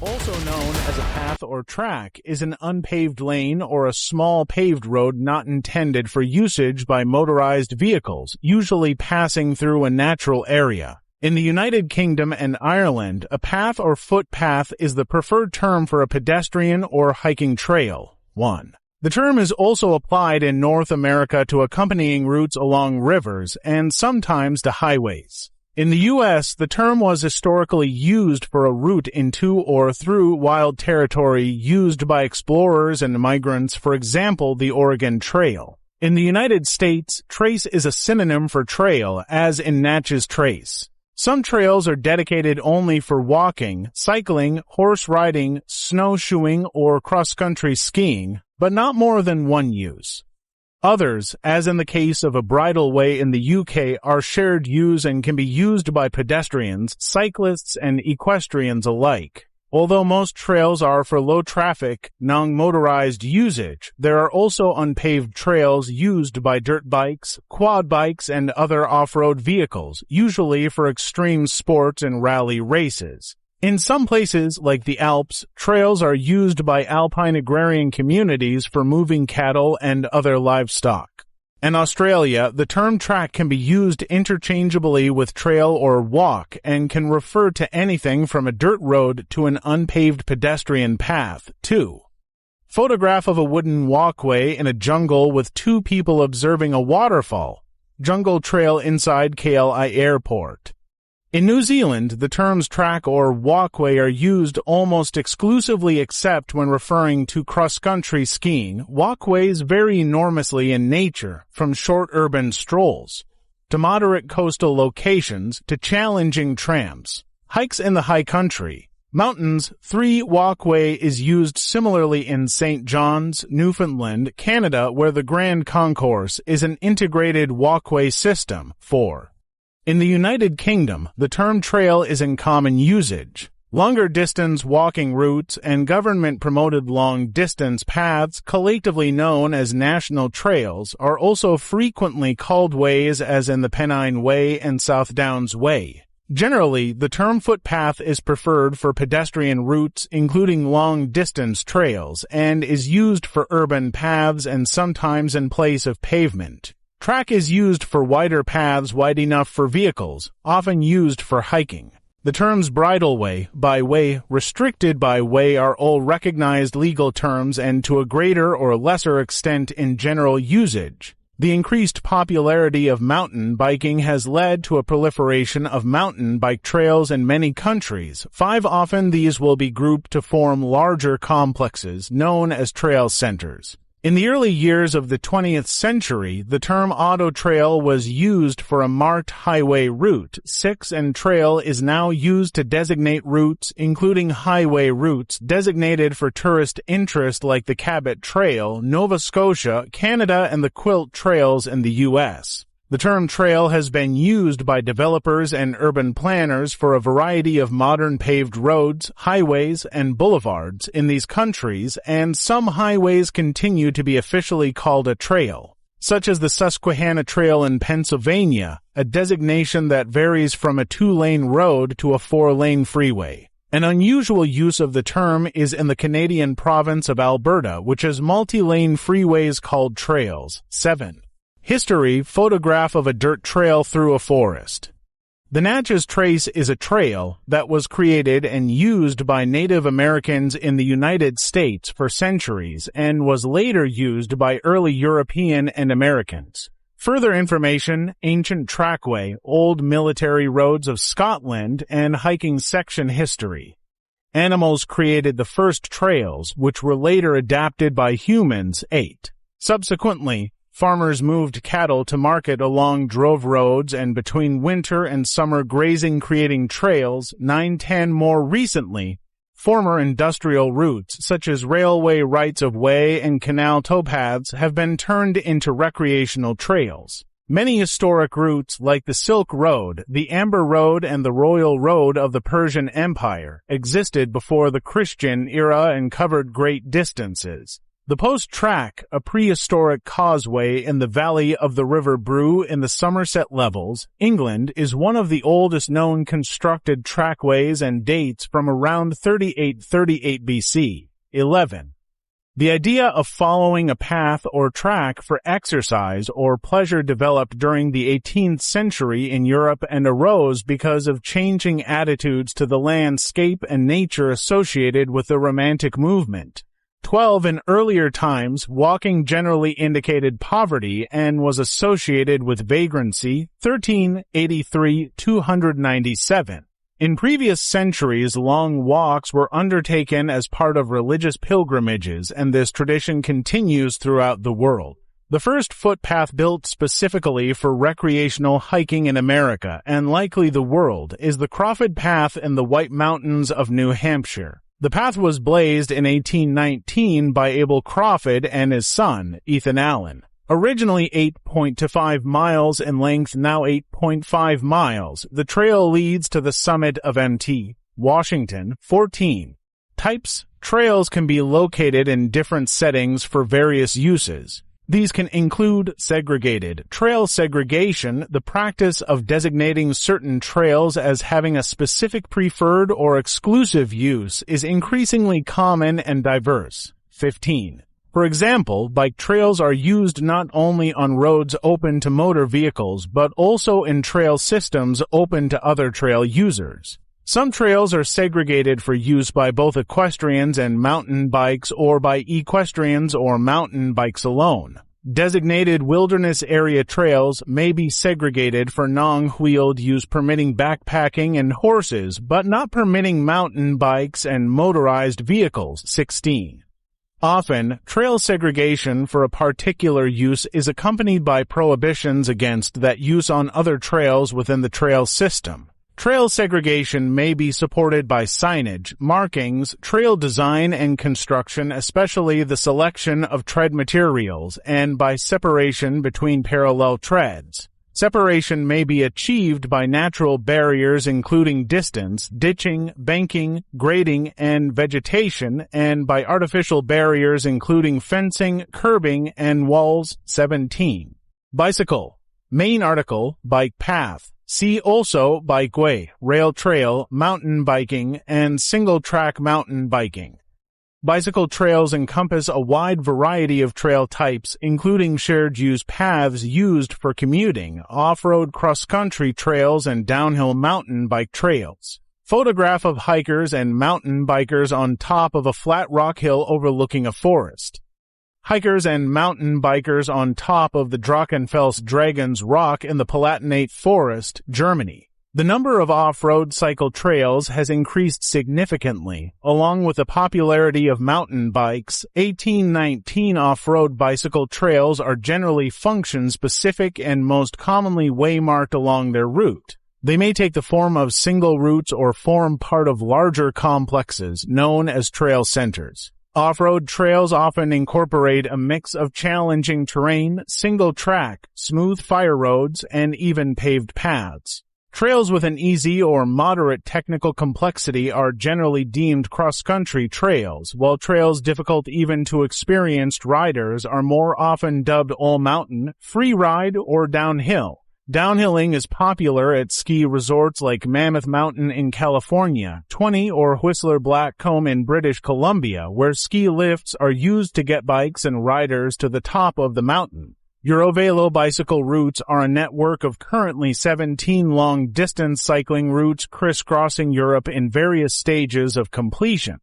Also known as a path or track, is an unpaved lane or a small paved road not intended for usage by motorized vehicles, usually passing through a natural area. In the United Kingdom and Ireland, a path or footpath is the preferred term for a pedestrian or hiking trail. 1. The term is also applied in North America to accompanying routes along rivers and sometimes to highways. In the U.S., the term was historically used for a route into or through wild territory used by explorers and migrants, for example, the Oregon Trail. In the United States, trace is a synonym for trail, as in Natchez Trace. Some trails are dedicated only for walking, cycling, horse riding, snowshoeing, or cross-country skiing, but not more than one use. Others, as in the case of a bridleway in the UK, are shared use and can be used by pedestrians, cyclists, and equestrians alike. Although most trails are for low-traffic, non-motorized usage, there are also unpaved trails used by dirt bikes, quad bikes, and other off-road vehicles, usually for extreme sports and rally races. In some places, like the Alps, trails are used by alpine agrarian communities for moving cattle and other livestock. In Australia, the term track can be used interchangeably with trail or walk and can refer to anything from a dirt road to an unpaved pedestrian path. 2. Photograph of a wooden walkway in a jungle with two people observing a waterfall. Jungle trail inside KLI Airport. In New Zealand, the terms track or walkway are used almost exclusively except when referring to cross-country skiing. Walkways vary enormously in nature, from short urban strolls to moderate coastal locations to challenging tramps. Hikes in the high country. Mountains, 3 walkway is used similarly in St. John's, Newfoundland, Canada, where the Grand Concourse is an integrated walkway system. 4. In the United Kingdom, the term trail is in common usage. Longer-distance walking routes and government-promoted long-distance paths, collectively known as national trails, are also frequently called ways, as in the Pennine Way and South Downs Way. Generally, the term footpath is preferred for pedestrian routes, including long-distance trails, and is used for urban paths and sometimes in place of pavement. Track is used for wider paths wide enough for vehicles, often used for hiking. The terms bridleway, byway, restricted byway are all recognized legal terms and to a greater or lesser extent in general usage. The increased popularity of mountain biking has led to a proliferation of mountain bike trails in many countries. 5 Often these will be grouped to form larger complexes known as trail centers. In the early years of the 20th century, the term auto trail was used for a marked highway route. 6 And trail is now used to designate routes, including highway routes designated for tourist interest like the Cabot Trail, Nova Scotia, Canada, and the Quilt Trails in the U.S. The term trail has been used by developers and urban planners for a variety of modern paved roads, highways, and boulevards in these countries, and some highways continue to be officially called a trail, such as the Susquehanna Trail in Pennsylvania, a designation that varies from a 2-lane road to a 4-lane freeway. An unusual use of the term is in the Canadian province of Alberta, which has multi-lane freeways called trails. 7. History, photograph of a dirt trail through a forest. The Natchez Trace is a trail that was created and used by Native Americans in the United States for centuries and was later used by early European and Americans. Further information, ancient trackway, old military roads of Scotland, and hiking section history. Animals created the first trails, which were later adapted by humans. 8. Subsequently, farmers moved cattle to market along drove roads and between winter and summer grazing, creating trails. 9-10 More recently, former industrial routes such as railway rights-of-way and canal towpaths have been turned into recreational trails. Many historic routes like the Silk Road, the Amber Road, and the Royal Road of the Persian Empire existed before the Christian era and covered great distances. The Post Track, a prehistoric causeway in the valley of the River Brue in the Somerset Levels, England, is one of the oldest known constructed trackways and dates from around 3838 BC. 11. The idea of following a path or track for exercise or pleasure developed during the 18th century in Europe and arose because of changing attitudes to the landscape and nature associated with the Romantic movement. 12. In earlier times, walking generally indicated poverty and was associated with vagrancy. 13. 297. In previous centuries, long walks were undertaken as part of religious pilgrimages, and this tradition continues throughout the world. The first footpath built specifically for recreational hiking in America, and likely the world, is the Crawford Path in the White Mountains of New Hampshire. The path was blazed in 1819 by Abel Crawford and his son, Ethan Allen. Originally 8.25 miles in length, now 8.5 miles, the trail leads to the summit of Mt. Washington. 14. Types. Trails can be located in different settings for various uses. These can include segregated. Trail segregation, the practice of designating certain trails as having a specific preferred or exclusive use, is increasingly common and diverse. 15. For example, bike trails are used not only on roads open to motor vehicles, but also in trail systems open to other trail users. Some trails are segregated for use by both equestrians and mountain bikes or by equestrians or mountain bikes alone. Designated wilderness area trails may be segregated for non-wheeled use, permitting backpacking and horses, but not permitting mountain bikes and motorized vehicles. 16. Often, trail segregation for a particular use is accompanied by prohibitions against that use on other trails within the trail system. Trail segregation may be supported by signage, markings, trail design and construction, especially the selection of tread materials, and by separation between parallel treads. Separation may be achieved by natural barriers including distance, ditching, banking, grading, and vegetation, and by artificial barriers including fencing, curbing, and walls. 17. Bicycle. Main article, bike path. See also bikeway, rail trail, mountain biking, and single-track mountain biking. Bicycle trails encompass a wide variety of trail types, including shared-use paths used for commuting, off-road cross-country trails, and downhill mountain bike trails. Photograph of hikers and mountain bikers on top of a flat rock hill overlooking a forest. Hikers and mountain bikers on top of the Drachenfels Dragon's Rock in the Palatinate Forest, Germany. The number of off-road cycle trails has increased significantly, along with the popularity of mountain bikes. 1819 off-road bicycle trails are generally function-specific and most commonly waymarked along their route. They may take the form of single routes or form part of larger complexes known as trail centers. Off-road trails often incorporate a mix of challenging terrain, single track, smooth fire roads, and even paved paths. Trails with an easy or moderate technical complexity are generally deemed cross-country trails, while trails difficult even to experienced riders are more often dubbed all-mountain, free ride, or downhill. Downhilling is popular at ski resorts like Mammoth Mountain in California, 20 or Whistler Blackcomb in British Columbia, where ski lifts are used to get bikes and riders to the top of the mountain. Eurovelo bicycle routes are a network of currently 17 long-distance cycling routes crisscrossing Europe in various stages of completion.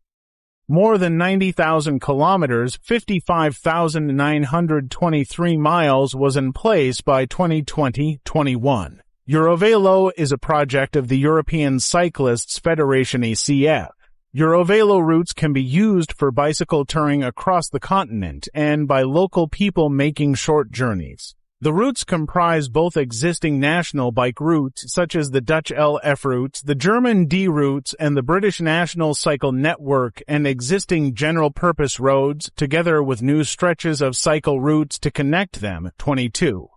More than 90,000 kilometers, 55,923 miles was in place by 2020-21. Eurovelo is a project of the European Cyclists Federation ECF. Eurovelo routes can be used for bicycle touring across the continent and by local people making short journeys. The routes comprise both existing national bike routes, such as the Dutch LF routes, the German D routes, and the British National Cycle Network, and existing general-purpose roads, together with new stretches of cycle routes to connect them. 22.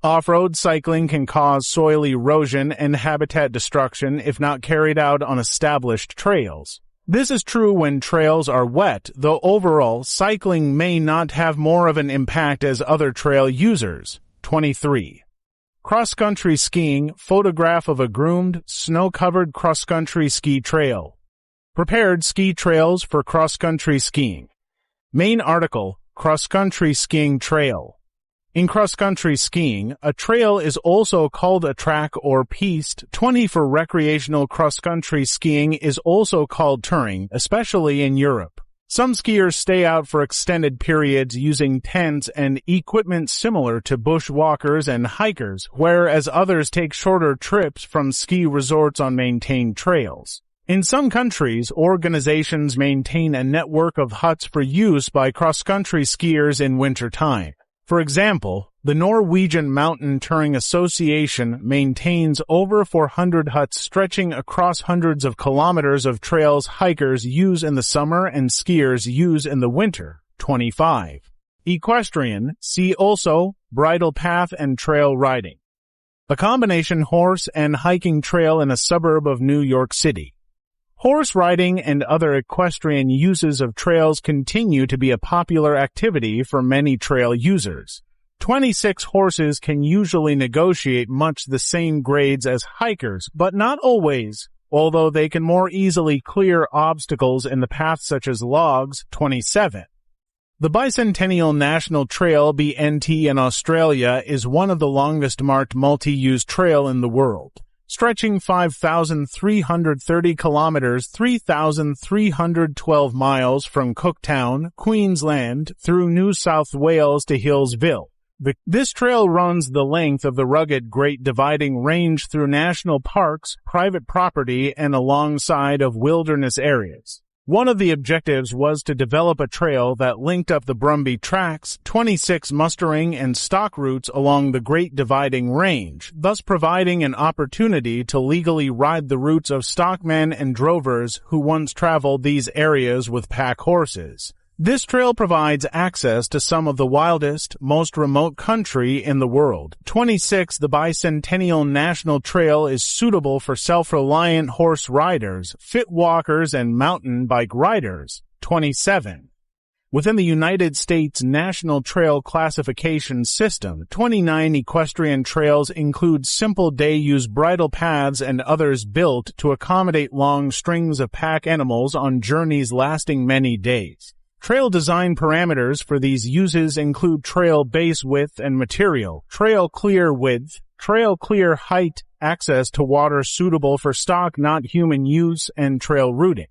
Off-road cycling can cause soil erosion and habitat destruction if not carried out on established trails. This is true when trails are wet, though overall, cycling may not have more of an impact as other trail users. 23. Cross-country skiing, photograph of a groomed, snow-covered cross-country ski trail. Prepared ski trails for cross-country skiing. Main article, cross-country skiing trail. In cross-country skiing, a trail is also called a track or piste. 20 for recreational cross-country skiing is also called touring, especially in Europe. Some skiers stay out for extended periods using tents and equipment similar to bushwalkers and hikers, whereas others take shorter trips from ski resorts on maintained trails. In some countries, organizations maintain a network of huts for use by cross-country skiers in winter time. For example, the Norwegian Mountain Touring Association maintains over 400 huts stretching across hundreds of kilometers of trails hikers use in the summer and skiers use in the winter. 25. Equestrian, see also, bridle path and trail riding. A combination horse and hiking trail in a suburb of New York City. Horse riding and other equestrian uses of trails continue to be a popular activity for many trail users. 26 horses can usually negotiate much the same grades as hikers, but not always, although they can more easily clear obstacles in the path such as logs. 27. The Bicentennial National Trail (BNT) in Australia is one of the longest marked multi-use trail in the world. Stretching 5,330 kilometers, 3,312 miles from Cooktown, Queensland, through New South Wales to Hillsville. This trail runs the length of the rugged Great Dividing Range through national parks, private property, and alongside of wilderness areas. One of the objectives was to develop a trail that linked up the Brumby Tracks, 26 mustering and stock routes along the Great Dividing Range, thus providing an opportunity to legally ride the routes of stockmen and drovers who once traveled these areas with pack horses. This trail provides access to some of the wildest, most remote country in the world. 26. The Bicentennial National Trail is suitable for self-reliant horse riders, fit walkers, and mountain bike riders. 27. Within the United States National Trail Classification System, 29 equestrian trails include simple day-use bridle paths and others built to accommodate long strings of pack animals on journeys lasting many days. Trail design parameters for these uses include trail base width and material, trail clear width, trail clear height, access to water suitable for stock not human use, and trail routing.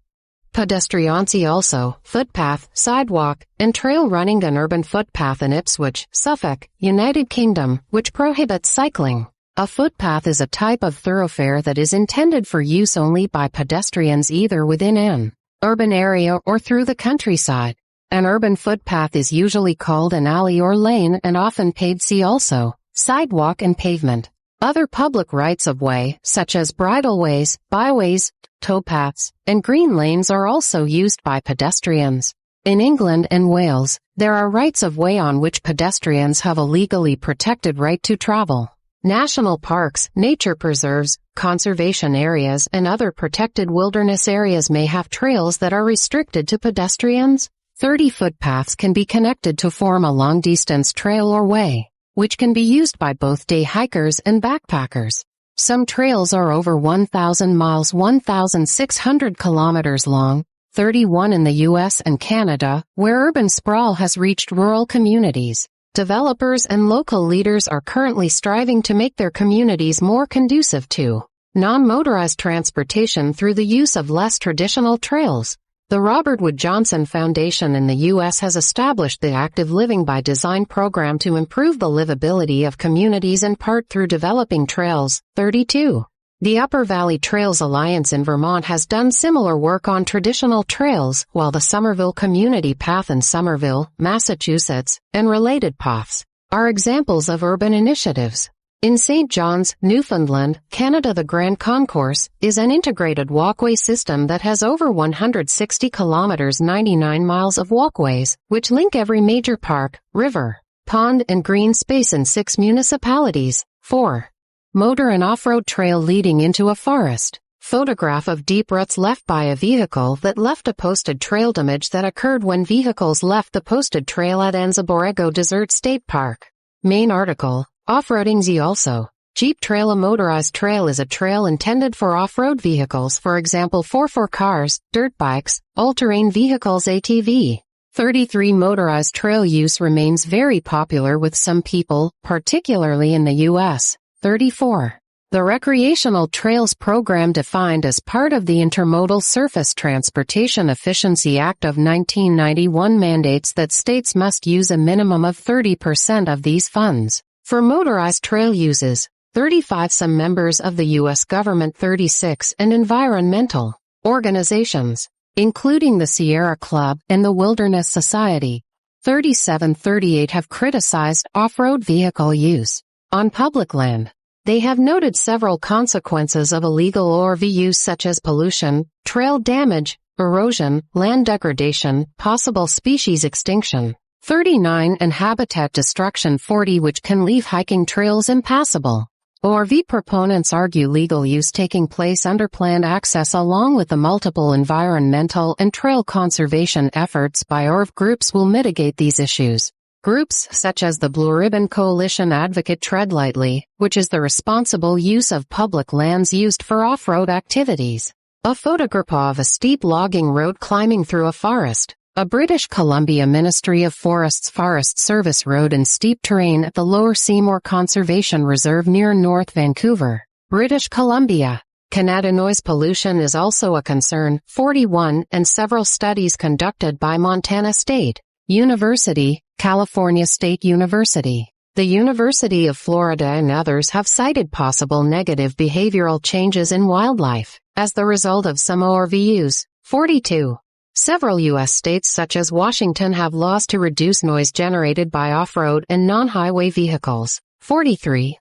Pedestrians see also footpath, sidewalk, and trail running. An urban footpath in Ipswich, Suffolk, United Kingdom, which prohibits cycling. A footpath is a type of thoroughfare that is intended for use only by pedestrians either within an urban area or through the countryside. An urban footpath is usually called an alley or lane and often paved. See also sidewalk and pavement. Other public rights-of-way, such as bridleways, byways, towpaths, and green lanes are also used by pedestrians. In England and Wales, there are rights-of-way on which pedestrians have a legally protected right to travel. National parks, nature preserves, conservation areas, and other protected wilderness areas may have trails that are restricted to pedestrians. 30 footpaths can be connected to form a long-distance trail or way, which can be used by both day hikers and backpackers. Some trails are over 1,000 miles, 1,600 kilometers long, 31 in the U.S. and Canada, where urban sprawl has reached rural communities. Developers and local leaders are currently striving to make their communities more conducive to non-motorized transportation through the use of less traditional trails. The Robert Wood Johnson Foundation in the U.S. has established the Active Living by Design program to improve the livability of communities in part through developing trails. 32. The Upper Valley Trails Alliance in Vermont has done similar work on traditional trails, while the Somerville Community Path in Somerville, Massachusetts, and related paths are examples of urban initiatives. In St. John's, Newfoundland, Canada, the Grand Concourse is an integrated walkway system that has over 160 kilometers 99 miles of walkways, which link every major park, river, pond, and green space in 6 municipalities. 4. Motor and off-road trail leading into a forest. Photograph of deep ruts left by a vehicle that left a posted trail. Damage that occurred when vehicles left the posted trail at Anza Borrego Desert State Park. Main article, Off-roading Z also. Jeep Trail. A motorized trail is a trail intended for off-road vehicles, for example 4x4 cars, dirt bikes, all-terrain vehicles ATV. 33 Motorized trail use remains very popular with some people, particularly in the U.S. 34. The Recreational Trails Program, defined as part of the Intermodal Surface Transportation Efficiency Act of 1991, mandates that states must use a minimum of 30% of these funds for motorized trail uses. 35 Some members of the U.S. government, 36, and environmental organizations, including the Sierra Club and the Wilderness Society. 37 38 have criticized off-road vehicle use on public land. They have noted several consequences of illegal ORV use, such as pollution, trail damage, erosion, land degradation, possible species extinction. 39 and habitat destruction. 40 which can leave hiking trails impassable. ORV proponents argue legal use taking place under planned access, along with the multiple environmental and trail conservation efforts by ORV groups, will mitigate these issues. Groups such as the Blue Ribbon Coalition advocate tread lightly, which is the responsible use of public lands used for off-road activities. A photograph of a steep logging road climbing through a forest. A British Columbia Ministry of Forests Forest Service road in steep terrain at the Lower Seymour Conservation Reserve near North Vancouver, British Columbia. Canada. Noise pollution is also a concern. 41 and several studies conducted by Montana State University, California State University, the University of Florida, and others have cited possible negative behavioral changes in wildlife as the result of some ORV use. 42. Several U.S. states such as Washington have laws to reduce noise generated by off-road and non-highway vehicles. 43.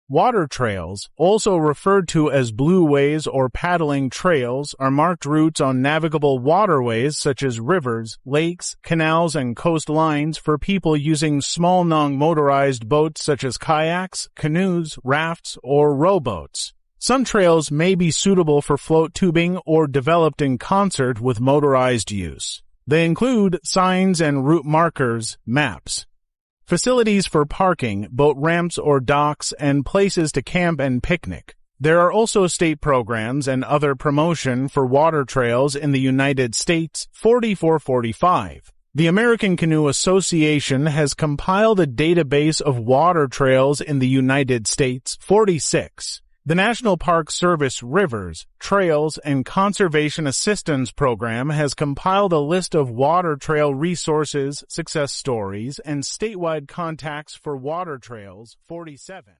Water trails, also referred to as blueways or paddling trails, are marked routes on navigable waterways such as rivers, lakes, canals, and coastlines for people using small non-motorized boats such as kayaks, canoes, rafts, or rowboats. Some trails may be suitable for float tubing or developed in concert with motorized use. They include signs and route markers, maps, facilities for parking, boat ramps or docks, and places to camp and picnic. There are also state programs and other promotion for water trails in the United States. 4445. The American Canoe Association has compiled a database of water trails in the United States. 46. The National Park Service Rivers, Trails, and Conservation Assistance Program has compiled a list of water trail resources, success stories, and statewide contacts for water trails. 47.